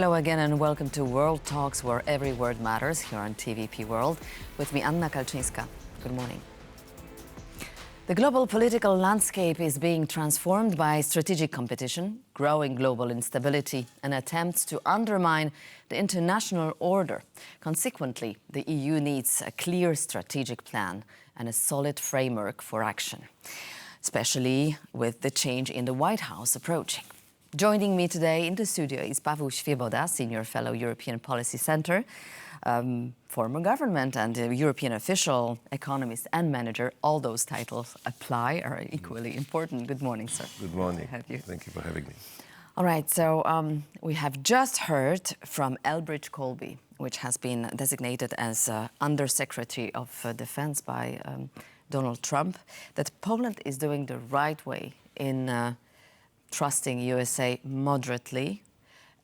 Hello again and welcome to World Talks, where every word matters, here on TVP World. With me, Anna Kalczyńska. Good morning. The global political landscape is being transformed by strategic competition, growing global instability, and attempts to undermine the international order. Consequently, the EU needs a clear strategic plan and a solid framework for action, especially with the change in the White House approaching. Joining me today in the studio is Paweł Świeboda, Senior Fellow, European Policy Center, former government and European official, economist and manager. All those titles apply, are equally important. Good morning, sir. Good morning. Good to have you. Thank you for having me. All right, so we have just heard from Elbridge Colby, which has been designated as Undersecretary of Defense by Donald Trump, that Poland is doing the right way in trusting USA moderately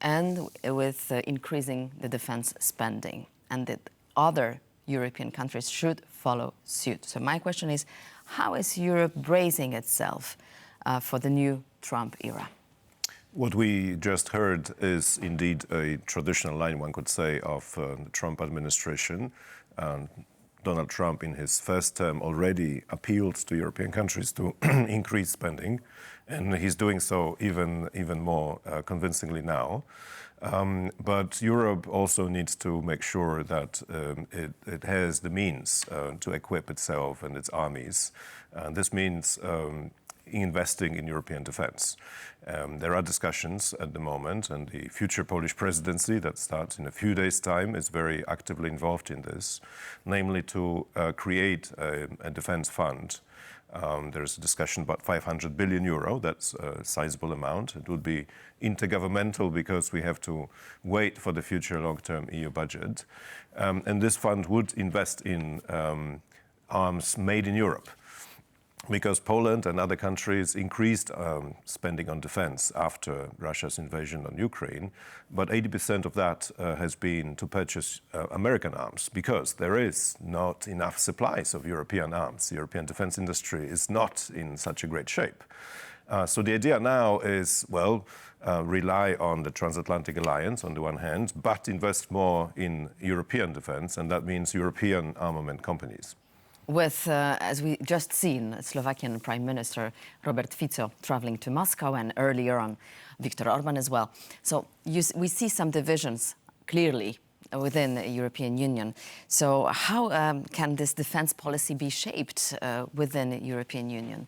and with increasing the defense spending, and that other European countries should follow suit. So my question is, how is Europe bracing itself for the new Trump era? What we just heard is indeed a traditional line, one could say, of the Trump administration. Donald Trump, in his first term, already appealed to European countries to increase spending, and he's doing so even more convincingly now. But Europe also needs to make sure that it has the means to equip itself and its armies. This means investing in European defense. There are discussions at the moment, and the future Polish presidency that starts in a few days' time is very actively involved in this, namely to create a defense fund. There's a discussion about 500 billion euro. That's a sizable amount. It would be intergovernmental because we have to wait for the future long-term EU budget. And this fund would invest in arms made in Europe, because Poland and other countries increased spending on defense after Russia's invasion on Ukraine. But 80% of that has been to purchase American arms, because there is not enough supplies of European arms. The European defense industry is not in such a great shape. So the idea now is, rely on the transatlantic alliance on the one hand, but invest more in European defense, and that means European armament companies. With, as we just seen, Slovakian Prime Minister Robert Fico traveling to Moscow, and earlier on Viktor Orban as well. So we see some divisions clearly within the European Union. So how can this defense policy be shaped within the European Union?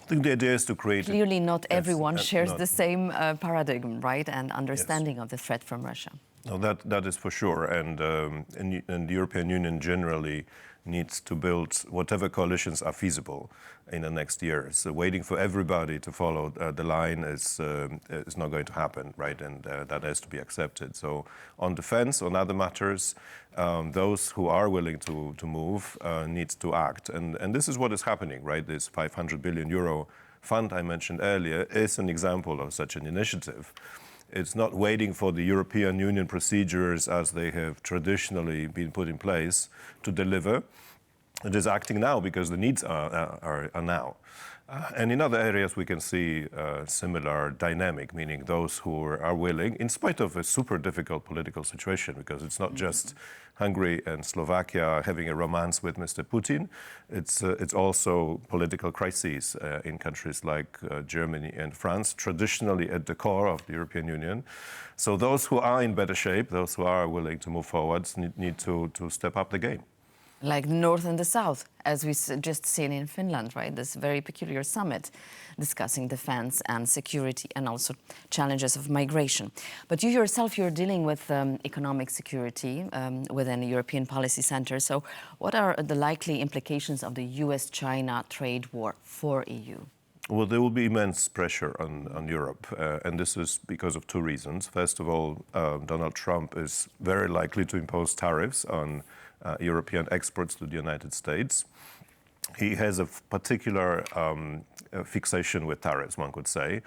I think the idea is to create... Clearly not everyone shares the same paradigm, right, and understanding of the threat from Russia. No, that is for sure. And the European Union generally needs to build whatever coalitions are feasible in the next years. So waiting for everybody to follow the line is not going to happen, right? And that has to be accepted. So on defense, on other matters, those who are willing to move need to act. And this is what is happening, right? This 500 billion euro fund I mentioned earlier is an example of such an initiative. It's not waiting for the European Union procedures as they have traditionally been put in place to deliver. It is acting now because the needs are now. And in other areas we can see a similar dynamic, meaning those who are willing, in spite of a super difficult political situation, because it's not just Hungary and Slovakia having a romance with Mr. Putin, it's also political crises in countries like Germany and France, traditionally at the core of the European Union. So those who are in better shape, those who are willing to move forward, need to step up the game. Like the North and the South, as we just seen in Finland, right? This very peculiar summit discussing defense and security and also challenges of migration. But you yourself, you're dealing with economic security within the European Policy Center. So what are the likely implications of the US-China trade war for EU? Well, there will be immense pressure on Europe, and this is because of two reasons. First of all, Donald Trump is very likely to impose tariffs on European exports to the United States. He has a particular fixation with tariffs, one could say.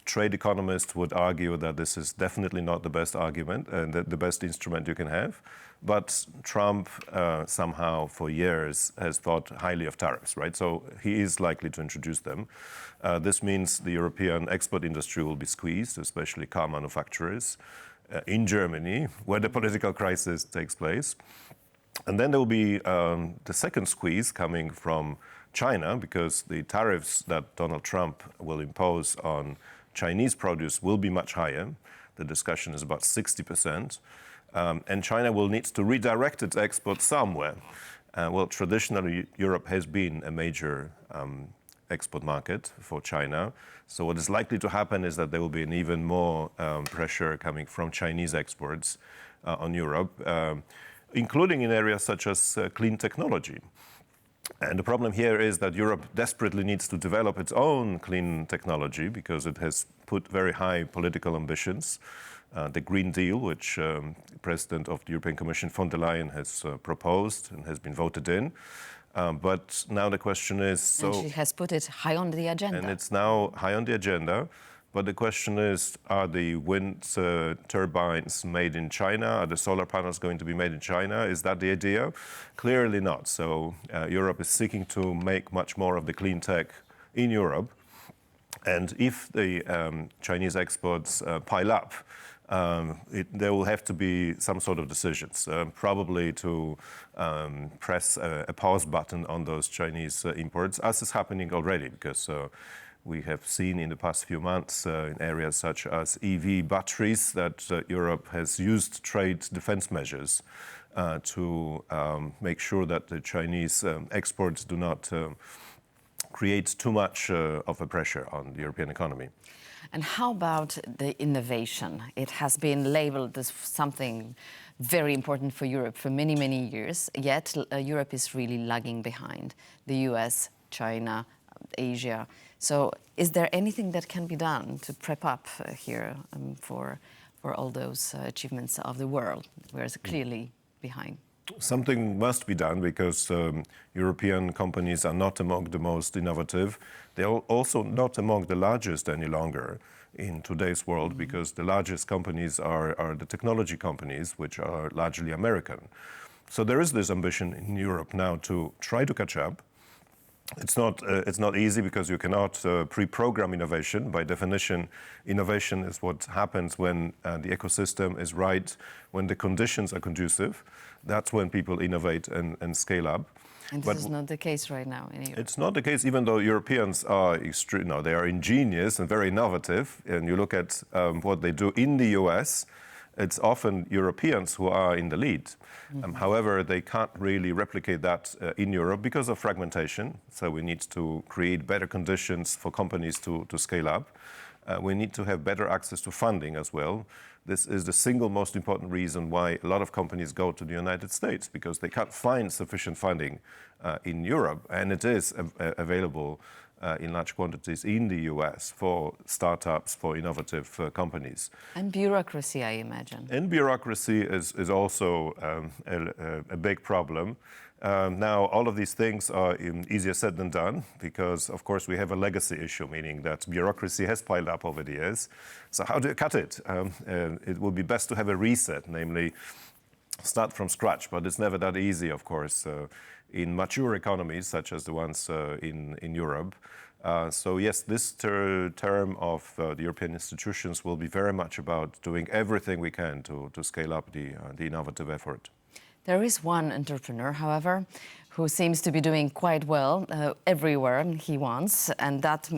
trade economists would argue that this is definitely not the best argument and the best instrument you can have. But Trump somehow for years has thought highly of tariffs, right? So he is likely to introduce them. This means the European export industry will be squeezed, especially car manufacturers in Germany, where the political crisis takes place. And then there will be the second squeeze coming from China, because the tariffs that Donald Trump will impose on Chinese produce will be much higher. The discussion is about 60%. And China will need to redirect its exports somewhere. Well, traditionally, Europe has been a major export market for China. So what is likely to happen is that there will be an even more pressure coming from Chinese exports on Europe, including in areas such as clean technology. And the problem here is that Europe desperately needs to develop its own clean technology because it has put very high political ambitions. The Green Deal, which the President of the European Commission, von der Leyen, has proposed and has been voted in. But now the question is... And she has put it high on the agenda. And it's now high on the agenda. But the question is, are the wind turbines made in China? Are the solar panels going to be made in China? Is that the idea? Clearly not. So Europe is seeking to make much more of the clean tech in Europe. And if the Chinese exports pile up, there will have to be some sort of decisions, probably to press a pause button on those Chinese imports, as is happening already, because we have seen in the past few months in areas such as EV batteries that Europe has used trade defense measures to make sure that the Chinese exports do not create too much of a pressure on the European economy. And how about the innovation? It has been labeled as something very important for Europe for many, many years, yet Europe is really lagging behind the US, China, Asia. So is there anything that can be done to prep up here for all those achievements of the world, whereas clearly behind? Something must be done because European companies are not among the most innovative. They are also not among the largest any longer in today's world, because the largest companies are the technology companies, which are largely American. So there is this ambition in Europe now to try to catch up. It's not easy because you cannot pre-program innovation. By definition, innovation is what happens when the ecosystem is right, when the conditions are conducive. That's when people innovate and scale up. And this is not the case right now in Europe. It's not the case, even though Europeans are they are ingenious and very innovative. And you look at what they do in the US, it's often Europeans who are in the lead. However, they can't really replicate that in Europe because of fragmentation. So we need to create better conditions for companies to scale up. We need to have better access to funding as well. This is the single most important reason why a lot of companies go to the United States, because they can't find sufficient funding in Europe. And it is available in large quantities in the US for startups, for innovative companies. And bureaucracy, I imagine. And bureaucracy is also a big problem. Now, all of these things are easier said than done because, of course, we have a legacy issue, meaning that bureaucracy has piled up over the years. So how do you cut it? It would be best to have a reset, namely start from scratch, but it's never that easy, of course, in mature economies such as the ones in Europe. So yes, this term of the European institutions will be very much about doing everything we can to scale up the innovative effort. There is one entrepreneur, however, who seems to be doing quite well everywhere he wants, and that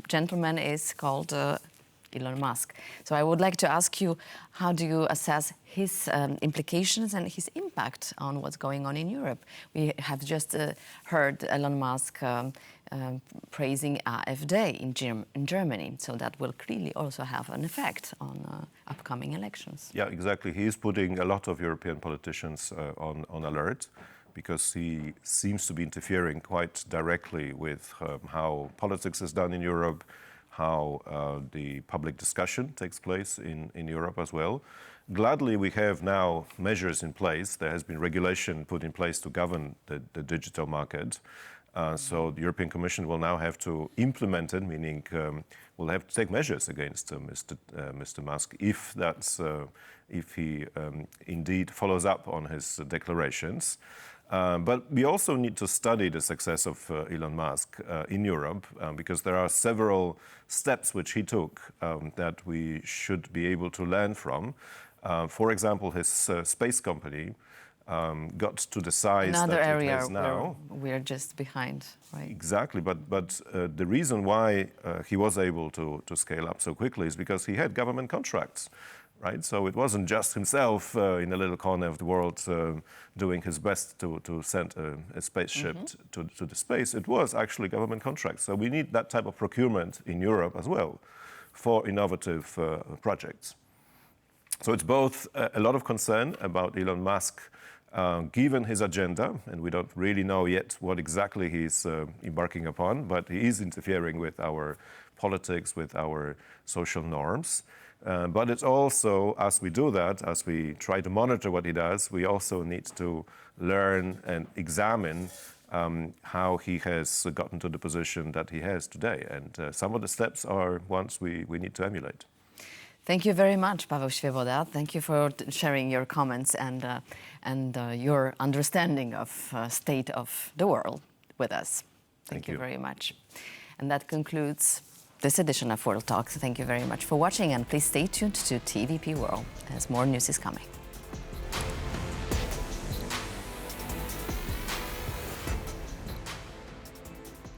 gentleman is called Elon Musk. So I would like to ask you, how do you assess his implications and his impact on what's going on in Europe? We have just heard Elon Musk praising AfD in Germany, so that will clearly also have an effect on upcoming elections. Yeah, exactly. He is putting a lot of European politicians on alert, because he seems to be interfering quite directly with how politics is done in Europe, how the public discussion takes place in Europe as well. Gladly, we have now measures in place. There has been regulation put in place to govern the digital market. So the European Commission will now have to implement it, meaning will have to take measures against Mr. Musk if he indeed follows up on his declarations. But we also need to study the success of Elon Musk in Europe because there are several steps which he took that we should be able to learn from. For example, his space company got to the size Another that area it has now. where we're just behind, right? Exactly, but the reason why he was able to scale up so quickly is because he had government contracts, right? So it wasn't just himself in a little corner of the world doing his best to send a spaceship to the space. It was actually government contracts. So we need that type of procurement in Europe as well for innovative projects. So it's both a lot of concern about Elon Musk given his agenda, and we don't really know yet what exactly he's embarking upon, but he is interfering with our politics, with our social norms. But it's also, as we do that, as we try to monitor what he does, we also need to learn and examine how he has gotten to the position that he has today. And some of the steps are ones we need to emulate. Thank you very much, Paweł Świeboda. Thank you for sharing your comments and your understanding of state of the world with us. Thank you very much. And that concludes this edition of World Talks. Thank you very much for watching, and please stay tuned to TVP World as more news is coming.